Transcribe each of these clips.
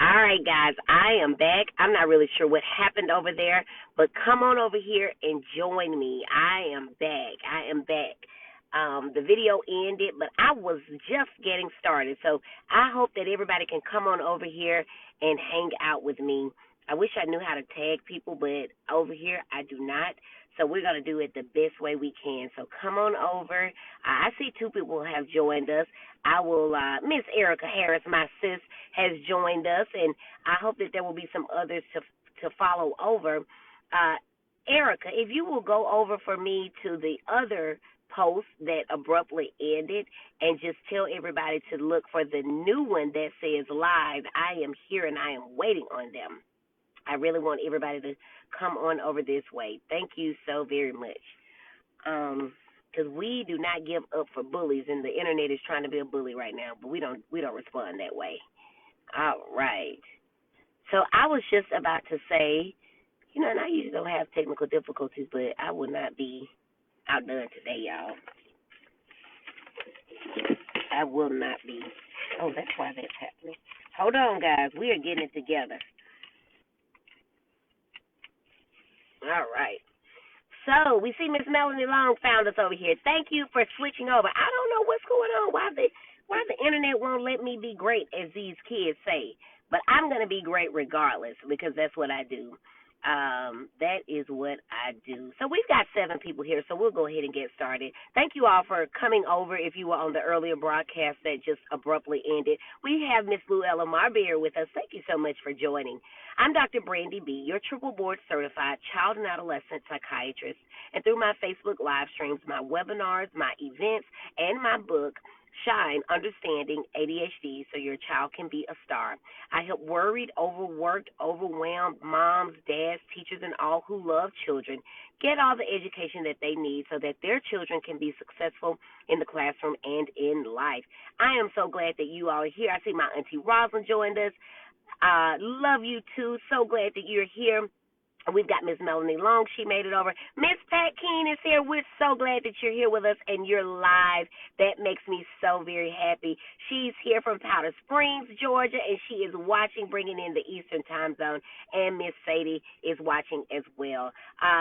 All right, guys, I am back. I'm not really sure what happened over there, but come on over here and join me. I am back. I am back. The video ended, but I was just getting started. So I hope that everybody can come on over here and hang out with me. I wish I knew how to tag people, but over here I do not. So we're going to do it the best way we can. So come on over. I see two people have joined us. I will, Miss Erica Harris, my sis, has joined us, and I hope that there will be some others to follow over. Erica, if you will go over for me to the other post that abruptly ended and just tell everybody to look for the new one that says live. I am here and I am waiting on them. I really want everybody to come on over this way. Thank you so very much. Because we do not give up for bullies, and the internet is trying to be a bully right now, but we don't respond that way. All right. So I was just about to say, and I usually don't have technical difficulties, but I will not be outdone today, y'all. I will not be. Oh, that's why that's happening. Hold on, guys. We are getting it together. All right. So we see Miss Melanie Long found us over here. Thank you for switching over. I don't know what's going on. Why the internet won't let me be great, as these kids say. But I'm gonna be great regardless because that's what I do. That is what I do. So we've got 7 people here, so we'll go ahead and get started. Thank you all for coming over. If you were on the earlier broadcast that just abruptly ended, we have Miss Luella Marbeer with us. Thank you so much for joining. I'm Dr. Brandy B., your triple board certified child and adolescent psychiatrist, and through my Facebook live streams, my webinars, my events, and my book, Shine, Understanding ADHD so your child can be a star. I help worried, overworked, overwhelmed moms, dads, teachers, and all who love children get all the education that they need so that their children can be successful in the classroom and in life. I am so glad that you all are here. I see my Auntie Rosalind joined us. Love you too. So glad that you're here. We've got Miss Melanie Long. She made it over. Miss Pat Keene is here. We're so glad that you're here with us and you're live. That makes me so very happy. She's here from Powder Springs, Georgia, and she is watching, bringing in the Eastern time zone. And Miss Sadie is watching as well.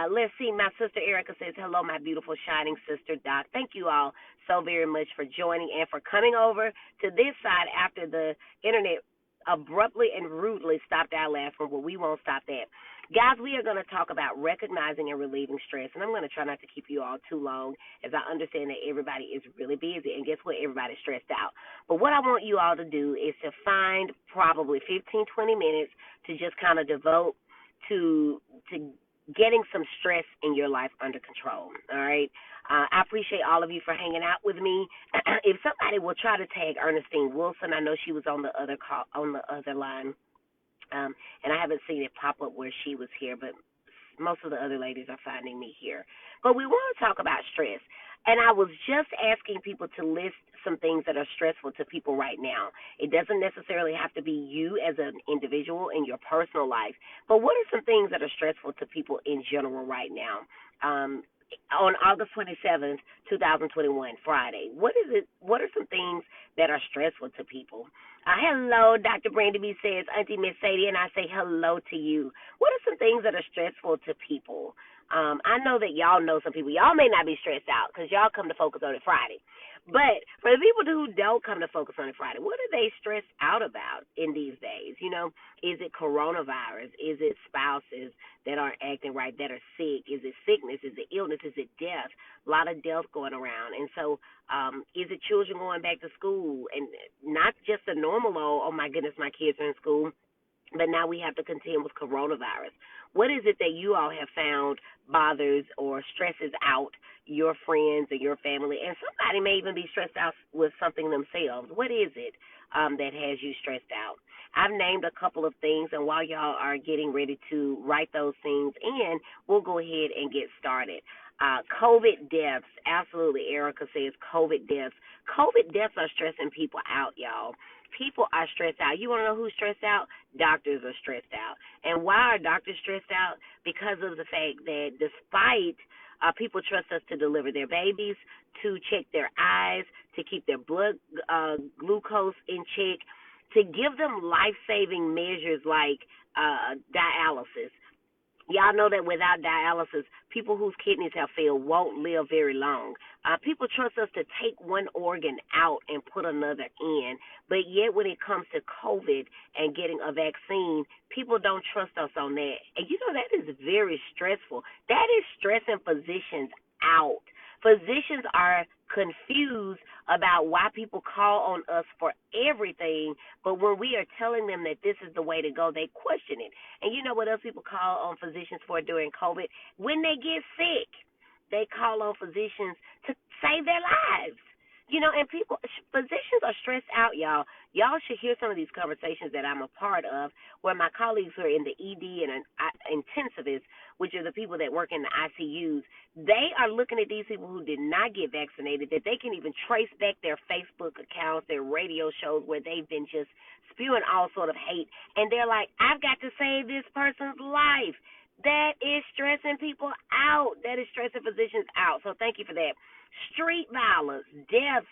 Let's see. My sister Erica says, hello, my beautiful shining sister, Doc. Thank you all so very much for joining and for coming over to this side after the internet abruptly and rudely stopped our last one. Well, we won't stop that. Guys, we are going to talk about recognizing and relieving stress, and I'm going to try not to keep you all too long as I understand that everybody is really busy, and guess what? Everybody's stressed out. But what I want you all to do is to find probably 15, 20 minutes to just kind of devote to getting some stress in your life under control, all right? I appreciate all of you for hanging out with me. If somebody will try to tag Ernestine Wilson, I know she was on the other call, on the other line. And I haven't seen it pop up where she was here, but most of the other ladies are finding me here. But we want to talk about stress. And I was just asking people to list some things that are stressful to people right now. It doesn't necessarily have to be you as an individual in your personal life, but what are some things that are stressful to people in general right now? On August 27th, 2021, Friday. What are some things that are stressful to people? Hello, Dr. Brandy B says, Auntie Miss Sadie, and I say hello to you. What are some things that are stressful to people? I know that y'all know some people. Y'all may not be stressed out because y'all come to Focus on it Friday. But for the people who don't come to Focus on it Friday, what are they stressed out about in these days? Is it coronavirus? Is it spouses that aren't acting right, that are sick? Is it sickness? Is it illness? Is it death? A lot of death going around. And so is it children going back to school? And not just the normal, oh my goodness, my kids are in school, but now we have to contend with coronavirus. What is it that you all have found bothers or stresses out your friends or your family? And somebody may even be stressed out with something themselves. What is it that has you stressed out? I've named a couple of things, and while y'all are getting ready to write those things in, we'll go ahead and get started. COVID deaths, absolutely, Erica says COVID deaths. COVID deaths are stressing people out, y'all. People are stressed out. You want to know who's stressed out? Doctors are stressed out. And why are doctors stressed out? Because of the fact that despite people trust us to deliver their babies, to check their eyes, to keep their blood glucose in check, to give them life-saving measures like dialysis. Y'all know that without dialysis, people whose kidneys have failed won't live very long. People trust us to take one organ out and put another in, but yet when it comes to COVID and getting a vaccine, people don't trust us on that. And you know that is very stressful. That is stressing physicians out. Physicians are confused about why people call on us for everything, but when we are telling them that this is the way to go, they question it. And you know what else people call on physicians for during COVID? When they get sick, they call on physicians to save their lives. You know, and physicians are stressed out, y'all. Y'all should hear some of these conversations that I'm a part of, where my colleagues who are in the ED and intensivists, which are the people that work in the ICUs, they are looking at these people who did not get vaccinated, that they can even trace back their Facebook accounts, their radio shows where they've been just spewing all sort of hate, and they're like, I've got to save this person's life. That is stressing people out. That is stressing physicians out. So thank you for that. Street violence, deaths,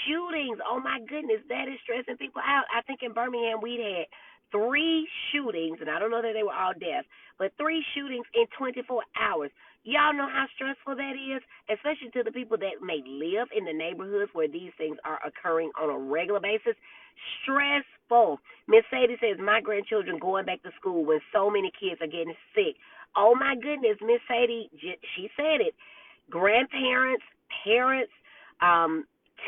shootings. Oh my goodness, that is stressing people out. I think in Birmingham we'd had 3 shootings, and I don't know that they were all deaths, but 3 shootings in 24 hours. Y'all know how stressful that is, especially to the people that may live in the neighborhoods where these things are occurring on a regular basis. Stressful. Miss Sadie says, my grandchildren going back to school when so many kids are getting sick. Oh my goodness, Miss Sadie, she said it. Grandparents, parents,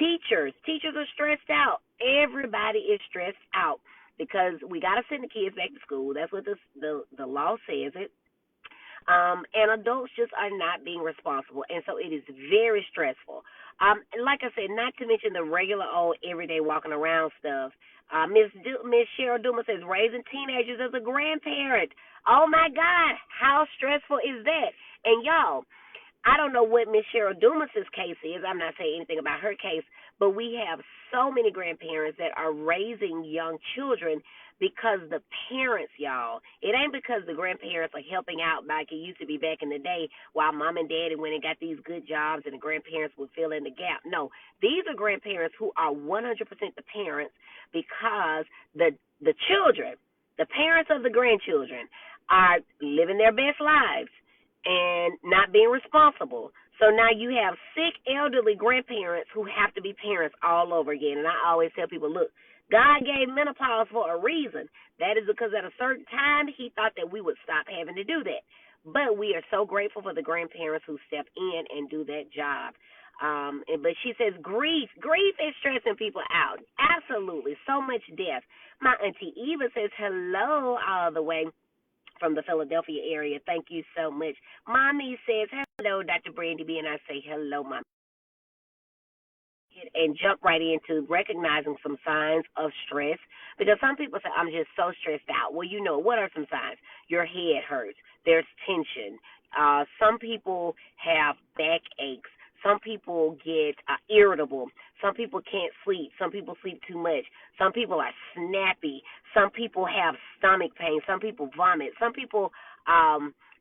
teachers are stressed out. Everybody is stressed out because we got to send the kids back to school. That's what the law says it. And adults just are not being responsible, and so it is very stressful. Like I said, not to mention the regular old everyday walking around stuff. Miss Cheryl Duma says raising teenagers as a grandparent. Oh my God, how stressful is that? And y'all, I don't know what Miss Cheryl Dumas's case is. I'm not saying anything about her case, but we have so many grandparents that are raising young children because the parents, y'all, it ain't because the grandparents are helping out like it used to be back in the day while mom and daddy went and got these good jobs and the grandparents would fill in the gap. No, these are grandparents who are 100% the parents because the children, the parents of the grandchildren, are living their best lives and not being responsible. So now you have sick elderly grandparents who have to be parents all over again. And I always tell people, look, God gave menopause for a reason. That is because at a certain time he thought that we would stop having to do that. But we are so grateful for the grandparents who step in and do that job. But she says grief is stressing people out. Absolutely, so much death. My auntie Eva says hello all the way from the Philadelphia area. Thank you so much. Mommy says, hello, Dr. Brandy B, and I say, hello, Mommy. And jump right into recognizing some signs of stress because some people say, I'm just so stressed out. Well, you know, what are some signs? Your head hurts. There's tension. Some people have backaches. Some people get irritable. Some people can't sleep. Some people sleep too much. Some people are snappy. Some people have stomach pain. Some people vomit. Some people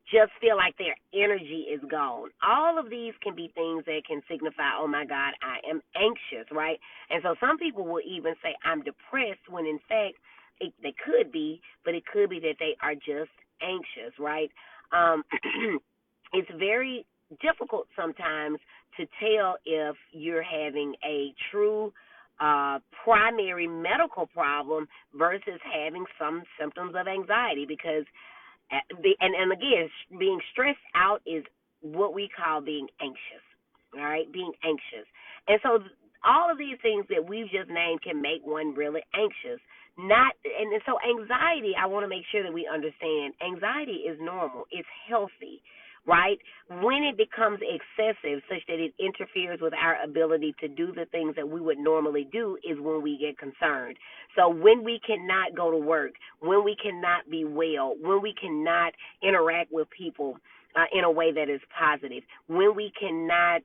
just feel like their energy is gone. All of these can be things that can signify, oh my God, I am anxious, right? And so some people will even say, I'm depressed, when in fact, they could be, but it could be that they are just anxious, right? It's very difficult sometimes to tell if you're having a true primary medical problem versus having some symptoms of anxiety because and again, being stressed out is what we call being anxious, all right, being anxious. And so all of these things that we've just named can make one really anxious. And so anxiety, I want to make sure that we understand, anxiety is normal. It's healthy, right? When it becomes excessive such that it interferes with our ability to do the things that we would normally do is when we get concerned. So when we cannot go to work, when we cannot be well, when we cannot interact with people in a way that is positive, when we cannot,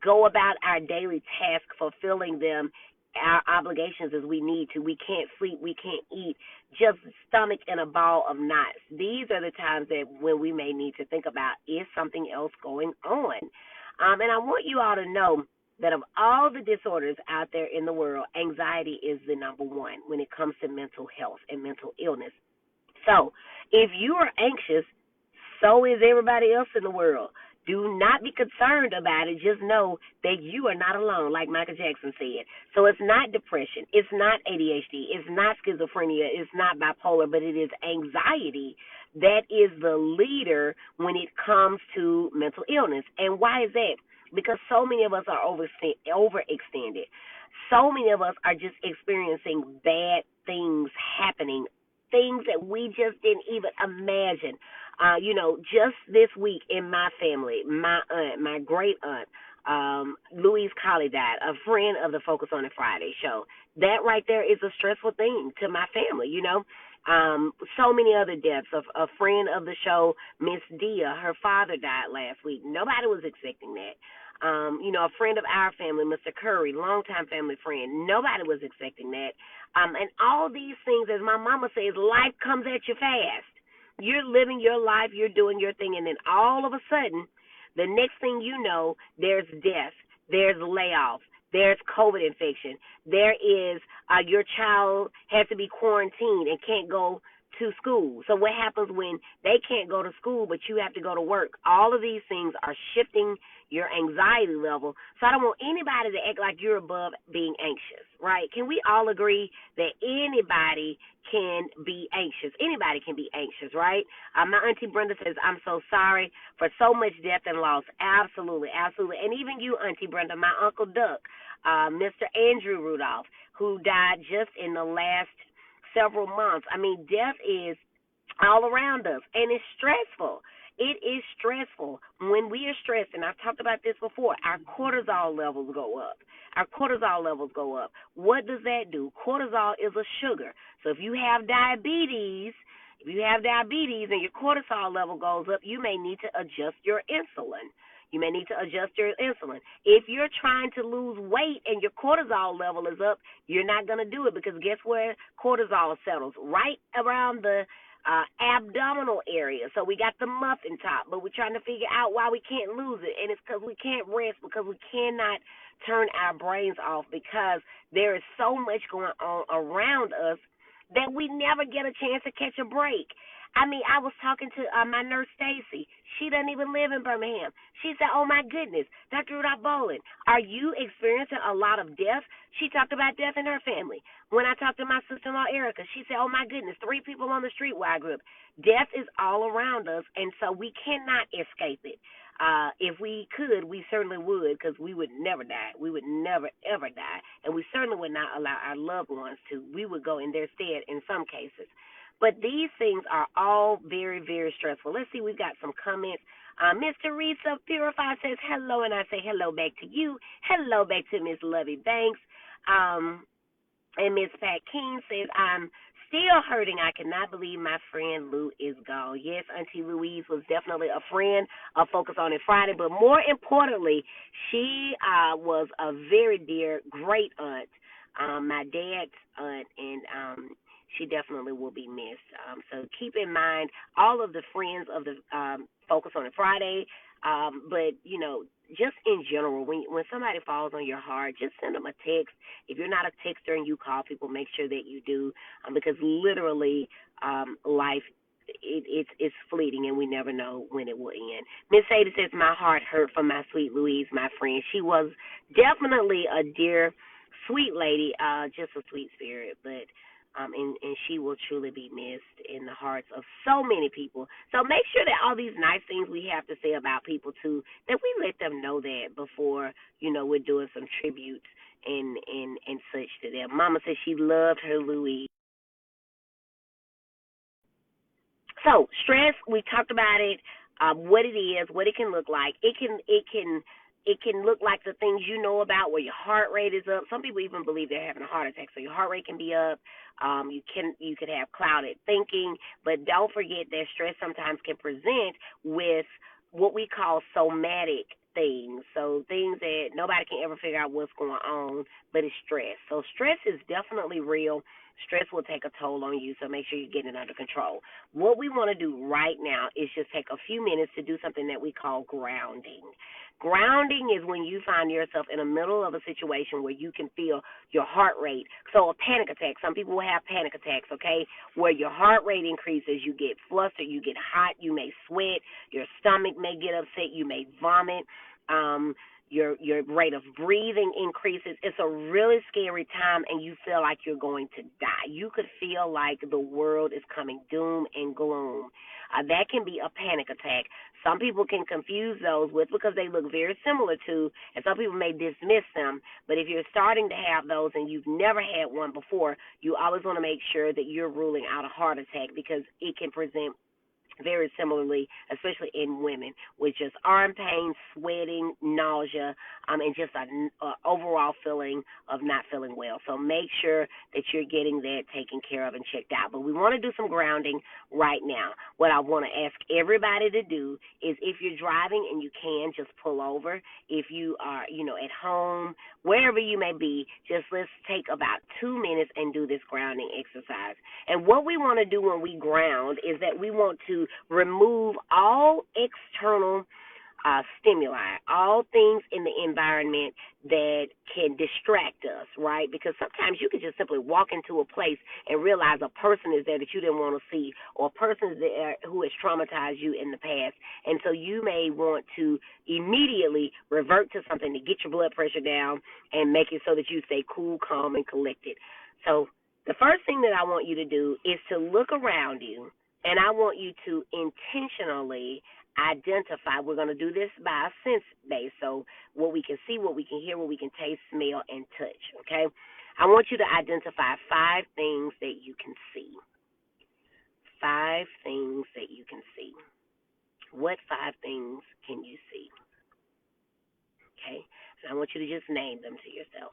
go about our daily task, fulfilling them, our obligations as we need to. We can't sleep, we can't eat, just stomach in a ball of knots. These are the times that when we may need to think about, is something else going on? And I want you all to know that of all the disorders out there in the world, anxiety is the number one when it comes to mental health and mental illness. So, if you are anxious, so is everybody else in the world. Do not be concerned about it. Just know that you are not alone, like Michael Jackson said. So it's not depression. It's not ADHD. It's not schizophrenia. It's not bipolar, but it is anxiety that is the leader when it comes to mental illness. And why is that? Because so many of us are overextended. So many of us are just experiencing bad things happening, things that we just didn't even imagine. Just this week in my family, my aunt, my great aunt, Louise Colley died, a friend of the Focus on It Friday show. That right there is a stressful thing to my family. So many other deaths. A friend of the show, Miss Dia, her father died last week. Nobody was expecting that. A friend of our family, Mr. Curry, longtime family friend. Nobody was expecting that. And all these things, as my mama says, life comes at you fast. You're living your life, you're doing your thing, and then all of a sudden, the next thing you know, there's death, there's layoffs, there's COVID infection, there is your child has to be quarantined and can't go to school. So what happens when they can't go to school but you have to go to work? All of these things are shifting your anxiety level. So I don't want anybody to act like you're above being anxious, right? Can we all agree that anybody can be anxious? Anybody can be anxious, right? My auntie Brenda says, I'm so sorry for so much death and loss. Absolutely, absolutely. And even you, Auntie Brenda, my Uncle Duck, Mr. Andrew Rudolph, who died just in the last several months. I mean, death is all around us, and it's stressful. It is stressful. When we are stressed, and I've talked about this before, our cortisol levels go up. Our cortisol levels go up. What does that do? Cortisol is a sugar. So if you have diabetes, and your cortisol level goes up, you may need to adjust your insulin. You may need to adjust your insulin. If you're trying to lose weight and your cortisol level is up, you're not going to do it, because guess where cortisol settles? Right around the abdominal area. So we got the muffin top, but we're trying to figure out why we can't lose it. And it's because we can't rest, because we cannot turn our brains off, because there is so much going on around us that we never get a chance to catch a break. I mean, I was talking to my nurse, Stacy. She doesn't even live in Birmingham. She said, oh, my goodness, Dr. Rudolph Bolin, are you experiencing a lot of death? She talked about death in her family. When I talked to my sister-in-law, Erica, she said, oh, my goodness, 3 people on the street where I grew up. Death is all around us, and so we cannot escape it. If we could, we certainly would, because we would never die. We would never, ever die, and we certainly would not allow our loved ones to. We would go in their stead in some cases. But these things are all very, very stressful. Let's see, we've got some comments. Miss Teresa Purify says hello, and I say hello back to you. Hello back to Miss Lovey Banks. And Miss Pat King says, I'm still hurting. I cannot believe my friend Lou is gone. Yes, Auntie Louise was definitely a friend of Focus on It Friday, but more importantly, she was a very dear, great aunt, my dad's aunt, and she definitely will be missed. So keep in mind all of the friends of the Focus on It Friday, but, just in general, when somebody falls on your heart, just send them a text. If you're not a texter and you call people, make sure that you do, because literally life, it's fleeting, and we never know when it will end. Miss Sadie says, my heart hurt for my sweet Louise, my friend. She was definitely a dear, sweet lady, just a sweet spirit, but and she will truly be missed in the hearts of so many people. So make sure that all these nice things we have to say about people, too, that we let them know that before, we're doing some tributes and such to them. Mama says she loved her Louise. So stress, we talked about it, what it is, what it can look like. It can look like the things you know about, where your heart rate is up. Some people even believe they're having a heart attack, so your heart rate can be up. You could have clouded thinking, but don't forget that stress sometimes can present with what we call somatic things. So things that nobody can ever figure out what's going on, but it's stress. So stress is definitely real. Stress will take a toll on you, so make sure you're getting it under control. What we want to do right now is just take a few minutes to do something that we call grounding. Grounding is when you find yourself in the middle of a situation where you can feel your heart rate. So a panic attack, some people will have panic attacks, okay, where your heart rate increases, you get flustered, you get hot, you may sweat, your stomach may get upset, you may vomit. Um, your rate of breathing increases. It's a really scary time, and you feel like you're going to die. You could feel like the world is coming doom and gloom. That can be a panic attack. Some people can confuse those with because they look very similar to, and some people may dismiss them. But if you're starting to have those and you've never had one before, you always want to make sure that you're ruling out a heart attack because it can present very similarly, especially in women, with just arm pain, sweating, nausea, and just an overall feeling of not feeling well. So make sure that you're getting that taken care of and checked out. But we want to do some grounding right now. What I want to ask everybody to do is if you're driving and you can, just pull over. If you are, at home, wherever you may be, just let's take about 2 minutes and do this grounding exercise. And what we want to do when we ground is that we want to remove all external stimuli, all things in the environment that can distract us, right? Because sometimes you can just simply walk into a place and realize a person is there that you didn't want to see, or a person is there who has traumatized you in the past. And so you may want to immediately revert to something to get your blood pressure down and make it so that you stay cool, calm, and collected. So the first thing that I want you to do is to look around you, and I want you to intentionally identify. We're going to do this by a sense base, so what we can see, what we can hear, what we can taste, smell, and touch, okay? I want you to identify 5 things that you can see. 5 things that you can see. What 5 things can you see? Okay? And I want you to just name them to yourself.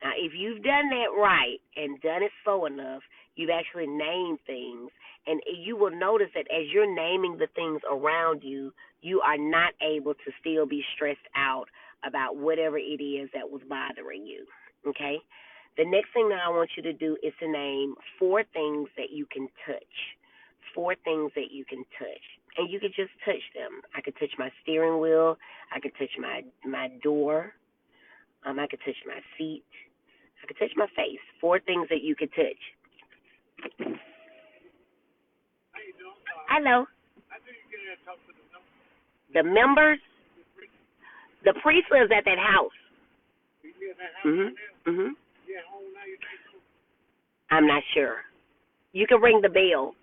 Now, if you've done that right and done it slow enough, you've actually named things, and you will notice that as you're naming the things around you, you are not able to still be stressed out about whatever it is that was bothering you, okay? The next thing that I want you to do is to name 4 things that you can touch. 4 things that you can touch. And you can just touch them. I could touch my steering wheel. I could touch my door. I could touch my seat. I could touch my face. 4 things that you could touch. Hello. The members? The priest lives at that house. I'm not sure. You can ring the bell.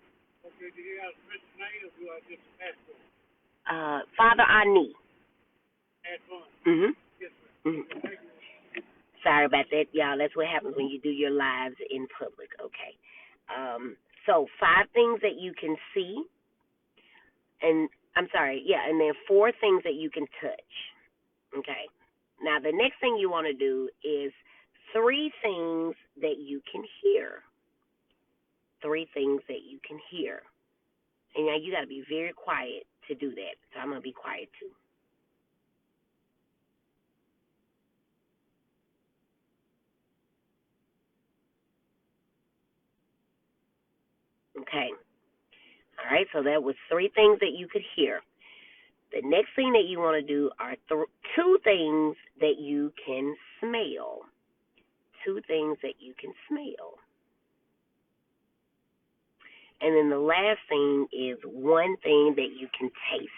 Father Ani. Sorry about that, y'all. That's what happens when you do your lives in public. Okay. So 5 things that you can see, and I'm sorry, yeah, and then 4 things that you can touch. Okay. Now the next thing you want to do is 3 things that you can hear. 3 things that you can hear. And now you got to be very quiet to do that. So I'm going to be quiet too. Okay. All right, so that was 3 things that you could hear. The next thing that you want to do are 2 things that you can smell. 2 things that you can smell. And then the last thing is 1 thing that you can taste.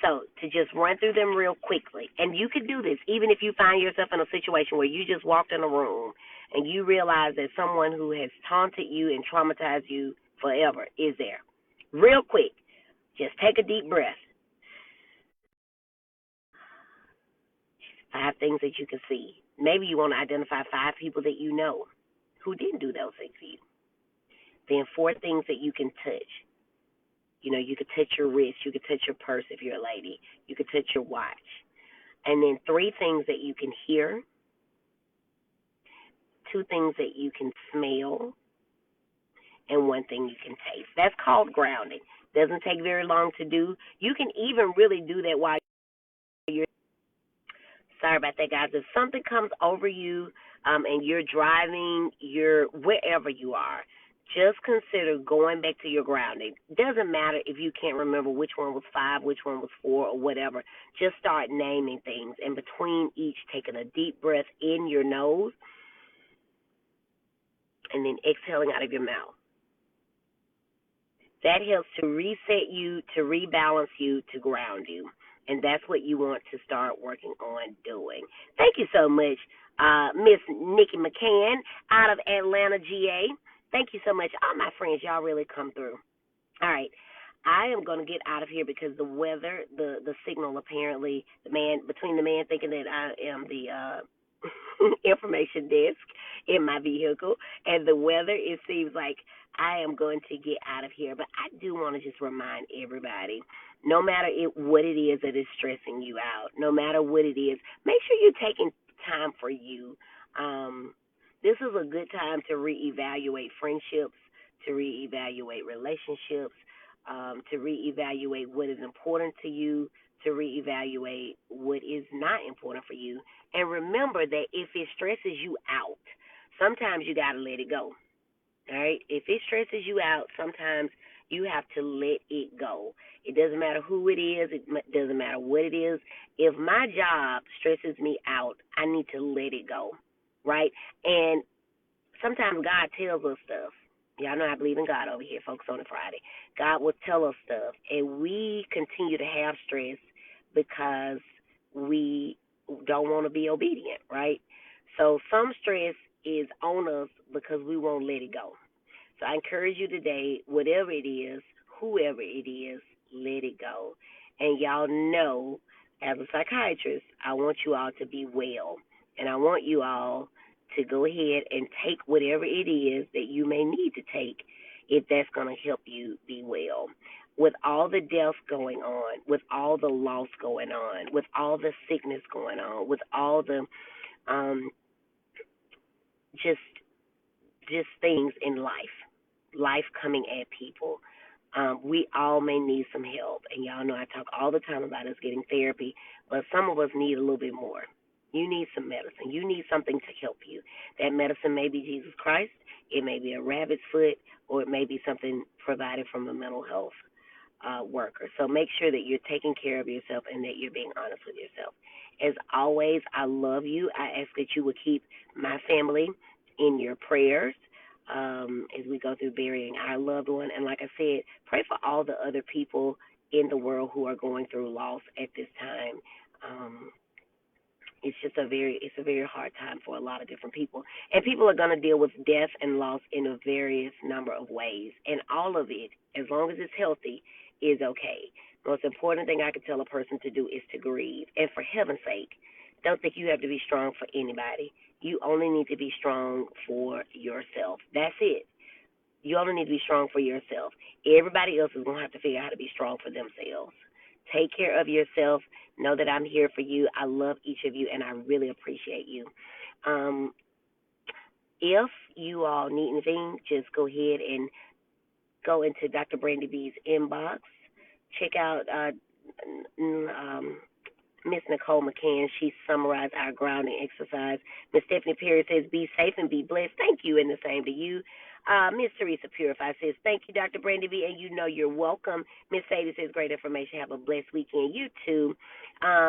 So to just run through them real quickly, and you could do this even if you find yourself in a situation where you just walked in a room and you realize that someone who has taunted you and traumatized you forever is there. Real quick, just take a deep breath. 5 things that you can see. Maybe you want to identify 5 people that you know who didn't do those things to you. Then 4 things that you can touch. You could touch your wrist. You could touch your purse if you're a lady. You could touch your watch. And then 3 things that you can hear. 2 things that you can smell. And 1 thing you can taste. That's called grounding. Doesn't take very long to do. You can even really do that while you're. Sorry about that, guys. If something comes over you, and you're driving, you're wherever you are, just consider going back to your grounding. Doesn't matter if you can't remember which one was 5, which one was 4, or whatever. Just start naming things, and between each, taking a deep breath in your nose and then exhaling out of your mouth. That helps to reset you, to rebalance you, to ground you. And that's what you want to start working on doing. Thank you so much, Miss Nikki McCann out of Atlanta, GA. Thank you so much. All my friends, y'all really come through. All right. I am going to get out of here because the weather, the signal apparently, between the man thinking that I am the information desk in my vehicle and the weather, it seems like I am going to get out of here. But I do want to just remind everybody, no matter what it is that is stressing you out, no matter what it is, make sure you're taking time for you. This is a good time to reevaluate friendships, to reevaluate relationships, to reevaluate what is important to you, to reevaluate what is not important for you. And remember that if it stresses you out, sometimes you got to let it go. All right? If it stresses you out, sometimes you have to let it go. It doesn't matter who it is. It doesn't matter what it is. If my job stresses me out, I need to let it go, right? And sometimes God tells us stuff. Y'all know I believe in God over here, folks, on a Friday. God will tell us stuff, and we continue to have stress because we don't want to be obedient, right? So some stress is on us because we won't let it go. So I encourage you today, whatever it is, whoever it is, let it go. And y'all know, as a psychiatrist, I want you all to be well. And I want you all to go ahead and take whatever it is that you may need to take if that's going to help you be well. With all the death going on, with all the loss going on, with all the sickness going on, with all the just things in life coming at people, we all may need some help. And y'all know I talk all the time about us getting therapy, but some of us need a little bit more. You need some medicine. You need something to help you. That medicine may be Jesus Christ. It may be a rabbit's foot, or it may be something provided from a mental health worker. So make sure that you're taking care of yourself and that you're being honest with yourself. As always, I love you. I ask that you would keep my family in your prayers as we go through burying our loved one. And like I said, pray for all the other people in the world who are going through loss at this time. It's a very hard time for a lot of different people. And people are going to deal with death and loss in a various number of ways. And all of it, as long as it's healthy, is okay. Most important thing I could tell a person to do is to grieve. And for heaven's sake, don't think you have to be strong for anybody. You only need to be strong for yourself. That's it. You only need to be strong for yourself. Everybody else is going to have to figure out how to be strong for themselves. Take care of yourself. Know that I'm here for you. I love each of you, and I really appreciate you. If you all need anything, just go ahead and go into Dr. Brandy B's inbox. Check out Miss Nicole McCann. She summarized our grounding exercise. Miss Stephanie Perry says, be safe and be blessed. Thank you, and the same to you. Miss Teresa Purify says, thank you, Dr. Brandy B, and you know you're welcome. Miss Sadie says, great information. Have a blessed weekend. You too.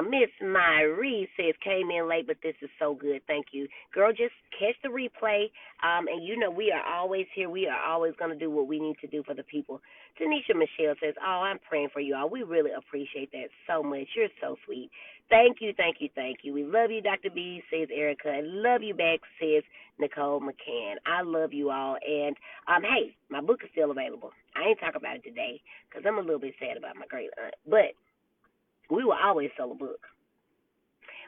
Miss Myrie says, came in late, but this is so good. Thank you. Girl, just catch the replay. And you know we are always here. We are always going to do what we need to do for the people. Tanisha Michelle says, oh, I'm praying for you all. We really appreciate that so much. You're so sweet. Thank you, thank you, thank you. We love you, Dr. B, says Erica. I love you back, says Nicole McCann. I love you all. And, hey, my book is still available. I ain't talking about it today because I'm a little bit sad about my great aunt. But we will always sell a book.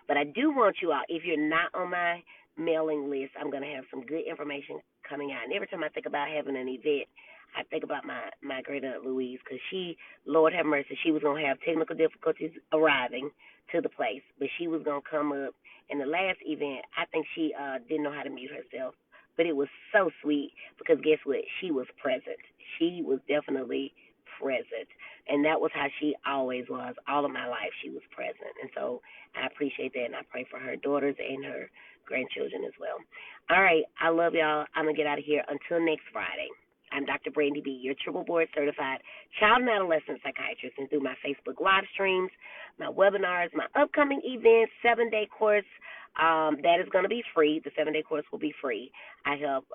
But I do want you all, if you're not on my mailing list, I'm going to have some good information coming out. And every time I think about having an event, I think about my great aunt Louise because she, Lord have mercy, she was going to have technical difficulties arriving to the place, but she was going to come up. In the last event, I think she didn't know how to mute herself, but it was so sweet because guess what? She was present. She was definitely present. And that was how she always was. All of my life, she was present. And so I appreciate that, and I pray for her daughters and her grandchildren as well. All right. I love y'all. I'm going to get out of here. Until next Friday. I'm Dr. Brandy B., your triple board certified child and adolescent psychiatrist, and through my Facebook live streams, my webinars, my upcoming events, 7-day course that is going to be free. The 7-day course will be free. I help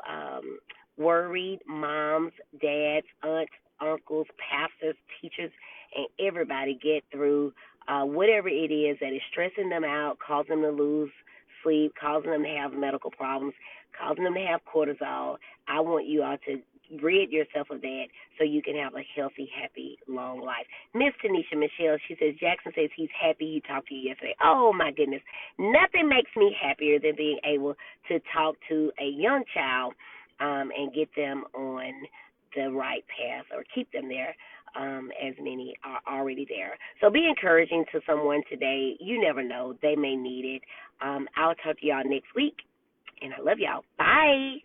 worried moms, dads, aunts, uncles, pastors, teachers, and everybody get through whatever it is that is stressing them out, causing them to lose sleep, causing them to have medical problems, causing them to have cortisol. I want you all to rid yourself of that so you can have a healthy, happy, long life. Miss Tanisha Michelle, she says, Jackson says he's happy he talked to you yesterday. Oh, my goodness. Nothing makes me happier than being able to talk to a young child and get them on the right path or keep them there, as many are already there. So be encouraging to someone today. You never know. They may need it. I'll talk to y'all next week, and I love y'all. Bye.